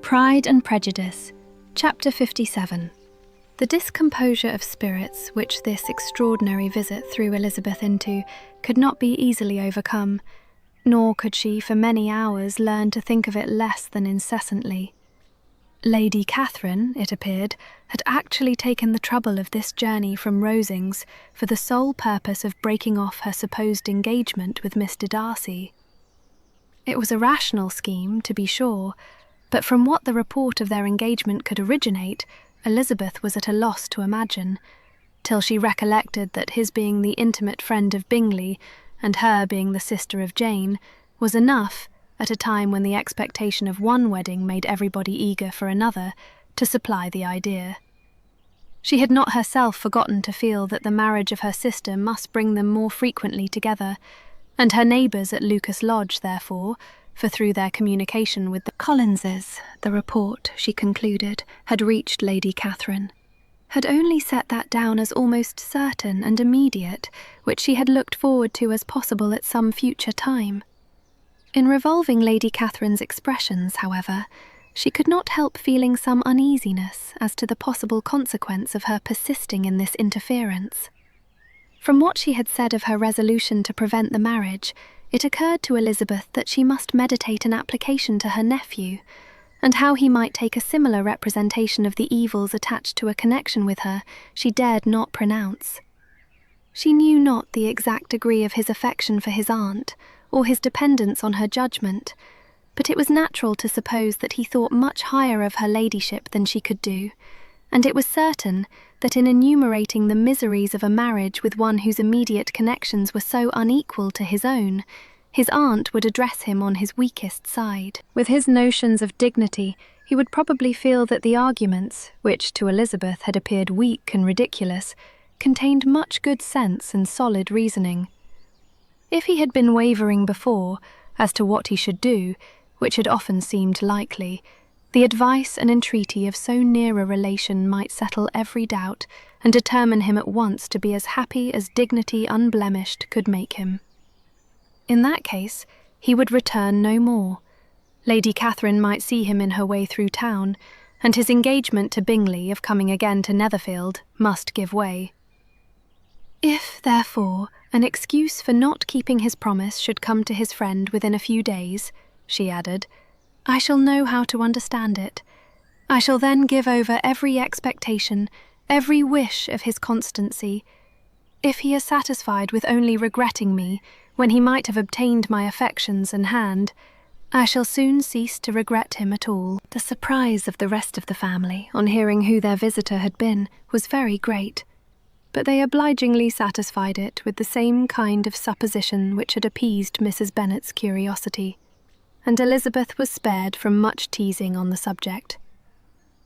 Pride and Prejudice, Chapter 57. The discomposure of spirits which this extraordinary visit threw Elizabeth into could not be easily overcome, nor could she for many hours learn to think of it less than incessantly. Lady Catherine, it appeared, had actually taken the trouble of this journey from Rosings for the sole purpose of breaking off her supposed engagement with Mr. Darcy. It was a rational scheme, to be sure, but from what the report of their engagement could originate, Elizabeth was at a loss to imagine, till she recollected that his being the intimate friend of Bingley, and her being the sister of Jane, was enough, at a time when the expectation of one wedding made everybody eager for another, to supply the idea. She had not herself forgotten to feel that the marriage of her sister must bring them more frequently together, and her neighbours at Lucas Lodge, therefore, for through their communication with the Collinses, the report, she concluded, had reached Lady Catherine, had only set that down as almost certain and immediate, which she had looked forward to as possible at some future time. In revolving Lady Catherine's expressions, however, she could not help feeling some uneasiness as to the possible consequence of her persisting in this interference. From what she had said of her resolution to prevent the marriage, it occurred to Elizabeth that she must meditate an application to her nephew, and how he might take a similar representation of the evils attached to a connection with her she dared not pronounce. She knew not the exact degree of his affection for his aunt, or his dependence on her judgment, but it was natural to suppose that he thought much higher of her ladyship than she could do, and it was certain that in enumerating the miseries of a marriage with one whose immediate connections were so unequal to his own, his aunt would address him on his weakest side. With his notions of dignity, he would probably feel that the arguments, which to Elizabeth had appeared weak and ridiculous, contained much good sense and solid reasoning. If he had been wavering before, as to what he should do, which had often seemed likely, the advice and entreaty of so near a relation might settle every doubt and determine him at once to be as happy as dignity unblemished could make him. In that case, he would return no more. Lady Catherine might see him in her way through town, and his engagement to Bingley of coming again to Netherfield must give way. If, therefore, an excuse for not keeping his promise should come to his friend within a few days, she added, I shall know how to understand it. I shall then give over every expectation, every wish of his constancy. If he is satisfied with only regretting me, when he might have obtained my affections and hand, I shall soon cease to regret him at all. The surprise of the rest of the family, on hearing who their visitor had been, was very great, but they obligingly satisfied it with the same kind of supposition which had appeased Mrs. Bennet's curiosity, and Elizabeth was spared from much teasing on the subject.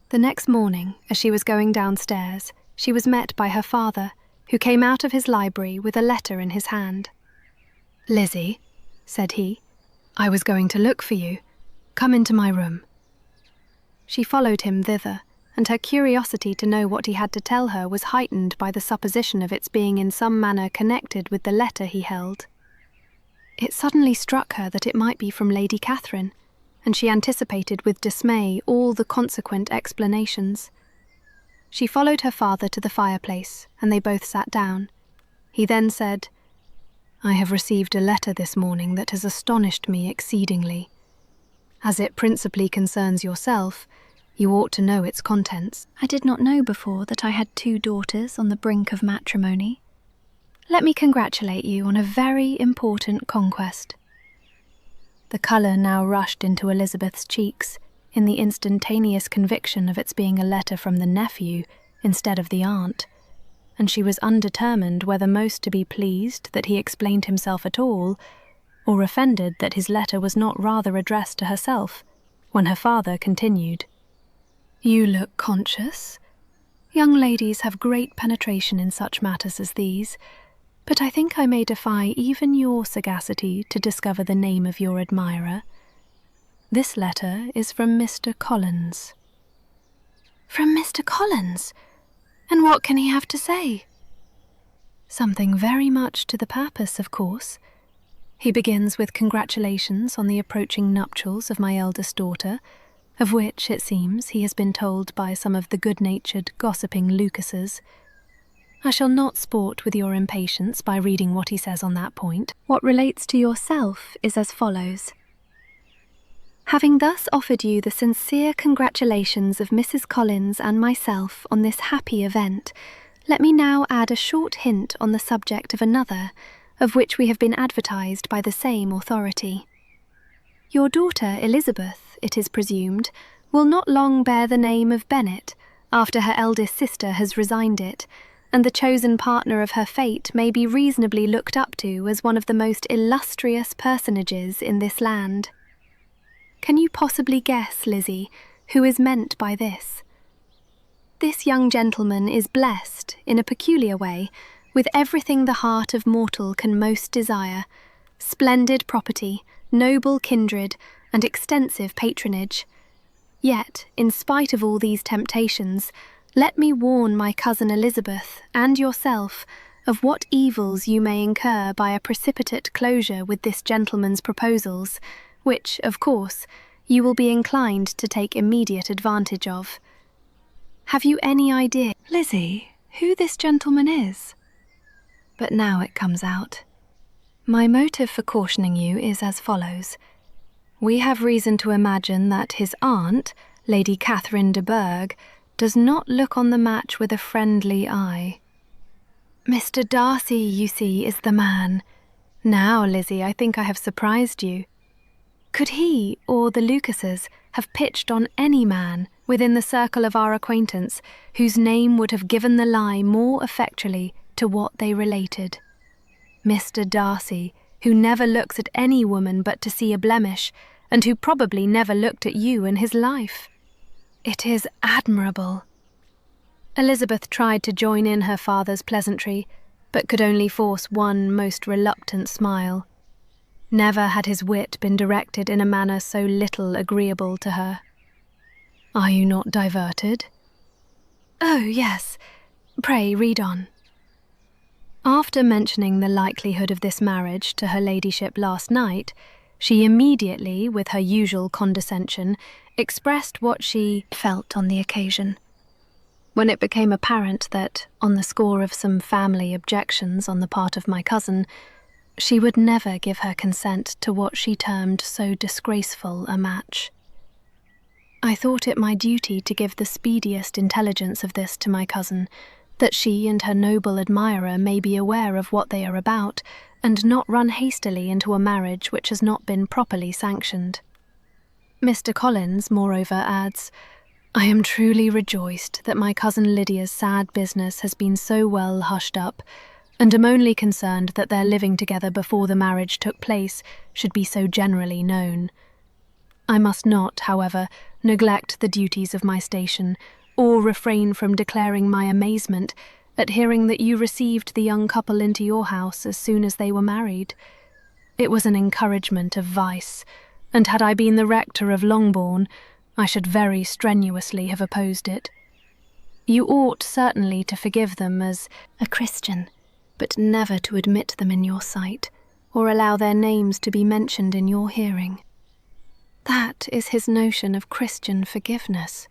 The next morning, as she was going downstairs, she was met by her father, who came out of his library with a letter in his hand. "Lizzie," said he, "I was going to look for you. Come into my room." She followed him thither, and her curiosity to know what he had to tell her was heightened by the supposition of its being in some manner connected with the letter he held. It suddenly struck her that it might be from Lady Catherine, and she anticipated with dismay all the consequent explanations. She followed her father to the fireplace, and they both sat down. He then said, "I have received a letter this morning that has astonished me exceedingly. As it principally concerns yourself, you ought to know its contents." "I did not know before that I had 2 daughters on the brink of matrimony. Let me congratulate you on a very important conquest." The colour now rushed into Elizabeth's cheeks, in the instantaneous conviction of its being a letter from the nephew instead of the aunt, and she was undetermined whether most to be pleased that he explained himself at all, or offended that his letter was not rather addressed to herself, when her father continued, "You look conscious. Young ladies have great penetration in such matters as these, but I think I may defy even your sagacity to discover the name of your admirer. This letter is from Mr. Collins." "From Mr. Collins? And what can he have to say?" "Something very much to the purpose, of course. He begins with congratulations on the approaching nuptials of my eldest daughter, of which, it seems, he has been told by some of the good-natured, gossiping Lucases. I shall not sport with your impatience by reading what he says on that point. What relates to yourself is as follows. Having thus offered you the sincere congratulations of Mrs. Collins and myself on this happy event, let me now add a short hint on the subject of another, of which we have been advertised by the same authority. Your daughter Elizabeth, it is presumed, will not long bear the name of Bennet, after her eldest sister has resigned it, and the chosen partner of her fate may be reasonably looked up to as one of the most illustrious personages in this land. Can you possibly guess, Lizzie, who is meant by this? This young gentleman is blessed, in a peculiar way, with everything the heart of mortal can most desire: splendid property, noble kindred, and extensive patronage. Yet, in spite of all these temptations, let me warn my cousin Elizabeth and yourself of what evils you may incur by a precipitate closure with this gentleman's proposals, which, of course, you will be inclined to take immediate advantage of. Have you any idea, Lizzie, who this gentleman is? But now it comes out. My motive for cautioning you is as follows. We have reason to imagine that his aunt, Lady Catherine de Bourgh, does not look on the match with a friendly eye. Mr. Darcy, you see, is the man. Now, Lizzie, I think I have surprised you. Could he, or the Lucases, have pitched on any man within the circle of our acquaintance whose name would have given the lie more effectually to what they related? Mr. Darcy, who never looks at any woman but to see a blemish, and who probably never looked at you in his life. It is admirable. Elizabeth tried to join in her father's pleasantry, but could only force one most reluctant smile. Never had his wit been directed in a manner so little agreeable to her. Are you not diverted? Oh, yes. Pray read on. After mentioning the likelihood of this marriage to her ladyship last night, she immediately, with her usual condescension, expressed what she felt on the occasion. When it became apparent that, on the score of some family objections on the part of my cousin, she would never give her consent to what she termed so disgraceful a match, I thought it my duty to give the speediest intelligence of this to my cousin, that she and her noble admirer may be aware of what they are about, and not run hastily into a marriage which has not been properly sanctioned. Mr. Collins, moreover, adds, I am truly rejoiced that my cousin Lydia's sad business has been so well hushed up, and am only concerned that their living together before the marriage took place should be so generally known. I must not, however, neglect the duties of my station, or refrain from declaring my amazement at hearing that you received the young couple into your house as soon as they were married. It was an encouragement of vice, and had I been the rector of Longbourn, I should very strenuously have opposed it. You ought certainly to forgive them as a Christian, but never to admit them in your sight, or allow their names to be mentioned in your hearing. That is his notion of Christian forgiveness.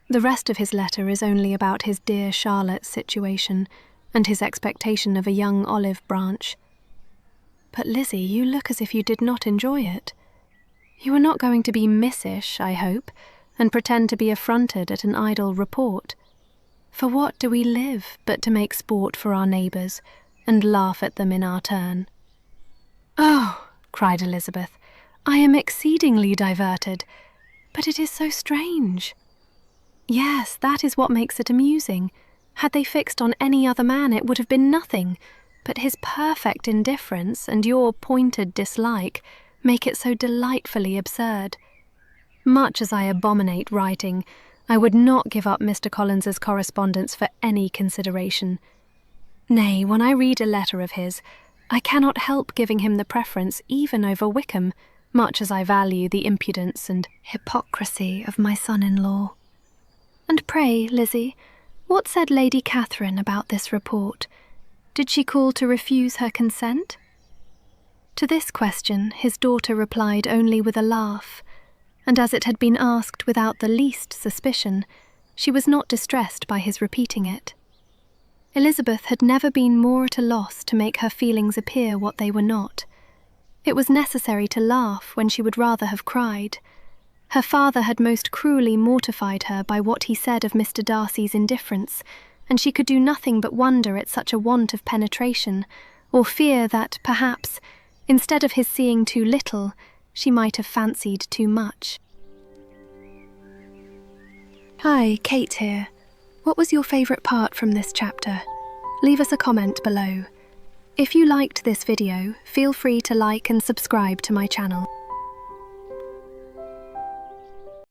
The rest of his letter is only about his dear Charlotte's situation, and his expectation of a young olive branch. But Lizzie, you look as if you did not enjoy it. You are not going to be missish, I hope, and pretend to be affronted at an idle report. For what do we live but to make sport for our neighbours, and laugh at them in our turn? Oh, cried Elizabeth, I am exceedingly diverted, but it is so strange. Yes, that is what makes it amusing. Had they fixed on any other man it would have been nothing, but his perfect indifference and your pointed dislike make it so delightfully absurd. Much as I abominate writing, I would not give up Mr. Collins's correspondence for any consideration. Nay, when I read a letter of his, I cannot help giving him the preference even over Wickham, much as I value the impudence and hypocrisy of my son-in-law. And pray, Lizzie, what said Lady Catherine about this report? Did she call to refuse her consent? To this question his daughter replied only with a laugh. and as it had been asked without the least suspicion, she was not distressed by his repeating it. Elizabeth had never been more at a loss to make her feelings appear what they were not. It was necessary to laugh when she would rather have cried. Her father had most cruelly mortified her by what he said of Mr. Darcy's indifference, and she could do nothing but wonder at such a want of penetration, or fear that, perhaps, instead of his seeing too little, she might have fancied too much. Hi, Kate here. What was your favourite part from this chapter? Leave us a comment below. If you liked this video, feel free to like and subscribe to my channel.